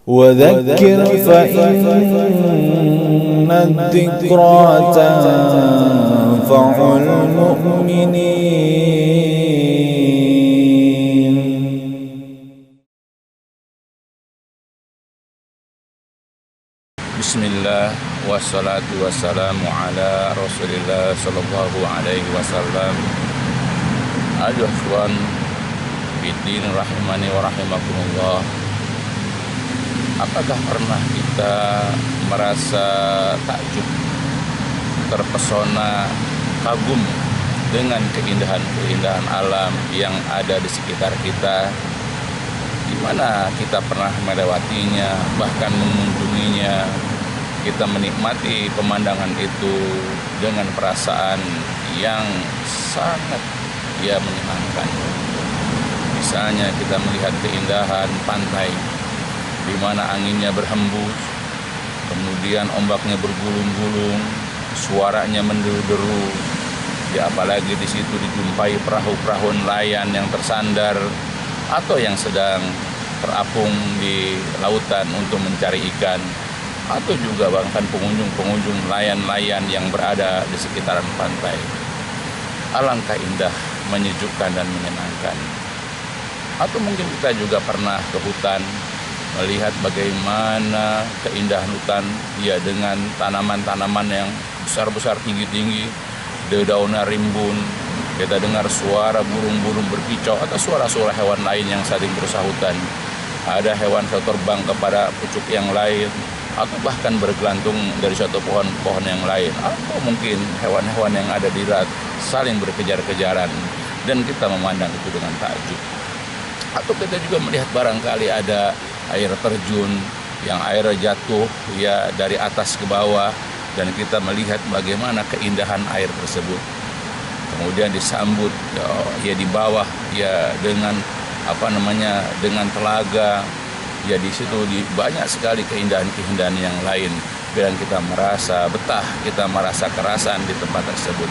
وذكر فإن الذكرى تنفع المؤمنين. Bismillah wassalatu wassalamu ala Rasulillah sallallahu alaihi wasallam. Al-Ikhwan Bidin rahimani wa rahimakumullah. Apakah pernah kita merasa takjub, terpesona, kagum dengan keindahan-keindahan alam yang ada di sekitar kita, di mana kita pernah melewatinya, bahkan mengunjunginya? Kita menikmati pemandangan itu dengan perasaan yang sangat menyenangkan. Misalnya kita melihat keindahan pantai di mana anginnya berhembus, kemudian ombaknya bergulung-gulung, suaranya menderu-deru. Ya, apalagi di situ dijumpai perahu-perahu nelayan yang tersandar atau yang sedang terapung di lautan untuk mencari ikan, atau juga bahkan pengunjung-pengunjung nelayan-nelayan yang berada di sekitaran pantai. Alangkah indah, menyejukkan dan menyenangkan. Atau mungkin kita juga pernah ke hutan, melihat bagaimana keindahan hutan, ya, dengan tanaman-tanaman yang besar-besar, tinggi-tinggi, dedaunan rimbun. Kita dengar suara burung-burung berkicau atau suara-suara hewan lain yang saling bersahutan. Ada hewan yang terbang kepada pucuk yang lain, atau bahkan bergelantung dari suatu pohon-pohon yang lain, atau mungkin hewan-hewan yang ada di darat saling berkejar-kejaran, dan kita memandang itu dengan takjub. Atau kita juga melihat barangkali ada air terjun yang airnya jatuh dari atas ke bawah, dan kita melihat bagaimana keindahan air tersebut. Kemudian disambut di bawah dengan dengan telaga. Ya, di situ banyak sekali keindahan-keindahan yang lain, dan kita merasa betah, kita merasa kerasan di tempat tersebut.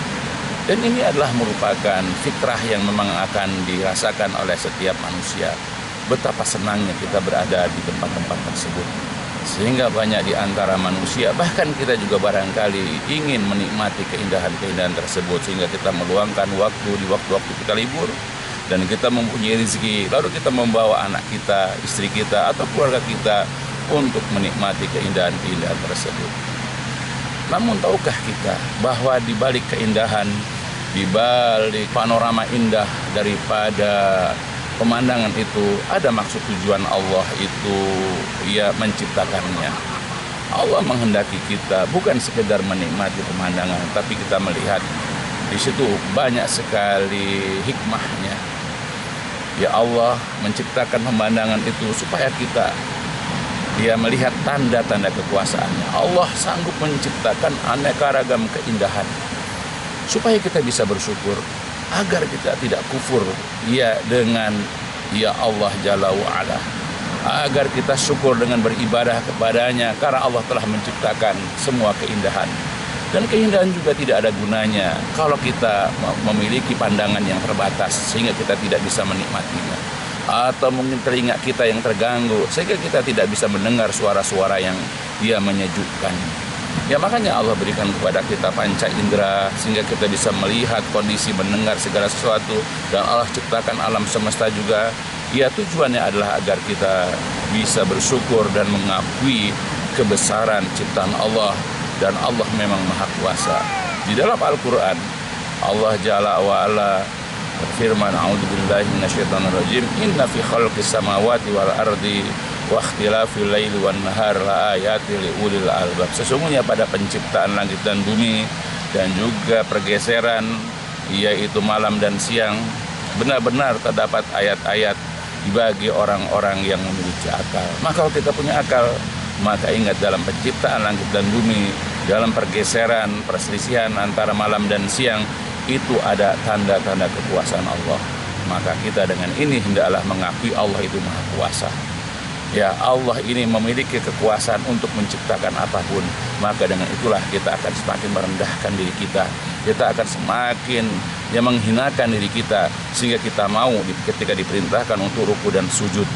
Dan ini adalah merupakan fitrah yang memang akan dirasakan oleh setiap manusia. Betapa senangnya kita berada di tempat-tempat tersebut. Sehingga banyak di antara manusia, bahkan kita juga barangkali ingin menikmati keindahan-keindahan tersebut, sehingga kita meluangkan waktu di waktu-waktu kita libur, dan kita mempunyai rezeki, lalu kita membawa anak kita, istri kita, atau keluarga kita untuk menikmati keindahan-keindahan tersebut. Namun tahukah kita bahwa di balik keindahan, di balik panorama indah daripada pemandangan itu, ada maksud tujuan Allah itu menciptakannya. Allah menghendaki kita bukan sekedar menikmati pemandangan, tapi kita melihat di situ banyak sekali hikmahnya. Ya, Allah menciptakan pemandangan itu supaya kita melihat tanda-tanda kekuasaannya. Allah sanggup menciptakan aneka ragam keindahan supaya kita bisa bersyukur, agar kita tidak kufur dengan Allah Jalla wa'ala, agar kita syukur dengan beribadah kepadanya, karena Allah telah menciptakan semua keindahan. Dan keindahan juga tidak ada gunanya kalau kita memiliki pandangan yang terbatas, sehingga kita tidak bisa menikmatinya, atau mungkin telinga kita yang terganggu sehingga kita tidak bisa mendengar suara-suara yang menyejukkan. Ya, makanya Allah berikan kepada kita panca indera, sehingga kita bisa melihat, kondisi, mendengar segala sesuatu. Dan Allah ciptakan alam semesta juga, tujuannya adalah agar kita bisa bersyukur dan mengakui kebesaran ciptaan Allah. Dan Allah memang Maha Kuasa. Di dalam Al-Quran, Allah Jalla wa'ala berfirman, a'udzubillahi minasyaitonirrajim, inna fi khalqis samawati wal ardi wa ikhtilafil laili wan nahar la ayatil liulil albab. Sesungguhnya pada penciptaan langit dan bumi, dan juga pergeseran yaitu malam dan siang, benar-benar terdapat ayat-ayat bagi orang-orang yang memiliki akal. Maka kalau kita punya akal, maka ingat, dalam penciptaan langit dan bumi, dalam pergeseran, perselisihan antara malam dan siang, itu ada tanda-tanda kekuasaan Allah. Maka kita dengan ini hendaklah mengakui Allah itu Maha Kuasa. Ya, Allah ini memiliki kekuasaan untuk menciptakan apapun. Maka dengan itulah kita akan semakin merendahkan diri kita. Kita akan semakin menghinakan diri kita, sehingga kita mau ketika diperintahkan untuk ruku dan sujud,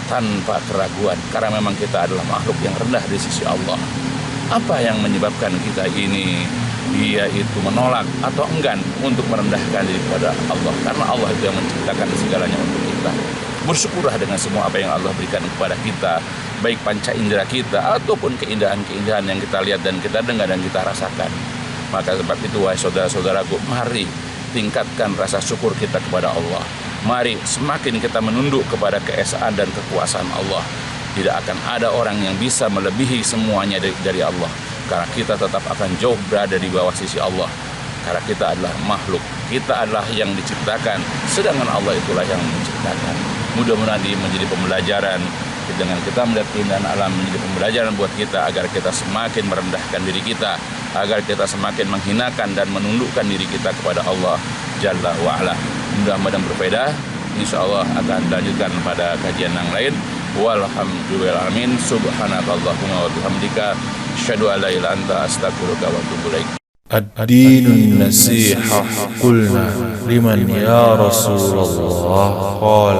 tanpa keraguan, karena memang kita adalah makhluk yang rendah di sisi Allah. Apa yang menyebabkan kita ini dia itu menolak atau enggan untuk merendahkan diri kepada Allah? Karena Allah itu yang menciptakan segalanya untuk kita. Bersyukurlah dengan semua apa yang Allah berikan kepada kita, baik panca indera kita ataupun keindahan-keindahan yang kita lihat dan kita dengar dan kita rasakan. Maka sebab itu wahai saudara-saudaraku, mari tingkatkan rasa syukur kita kepada Allah. Mari semakin kita menunduk kepada keesaan dan kekuasaan Allah. Tidak akan ada orang yang bisa melebihi semuanya dari Allah, karena kita tetap akan jauh berada di bawah sisi Allah, karena kita adalah makhluk, kita adalah yang diciptakan, sedangkan Allah itulah yang menciptakan. Mudah-mudahan ini menjadi pembelajaran, dengan kita melihat keindahan alam menjadi pembelajaran buat kita, agar kita semakin merendahkan diri kita, agar kita semakin menghinakan dan menundukkan diri kita kepada Allah Jalla wa'ala. Mudah-mudahan berbeda. Insya Allah akan dilanjutkan pada kajian yang lain. Walhamdulillah, amin. Subhanakallahumma wa bihamdika, asyhadu an la ilaha illa anta, astaghfiruka wa atubu ilaik. الدين النصيحة قلنا لمن يا رسول الله قال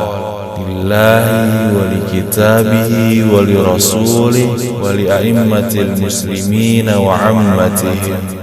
لله ولكتابه ولرسوله ولأئمة المسلمين وعامتهم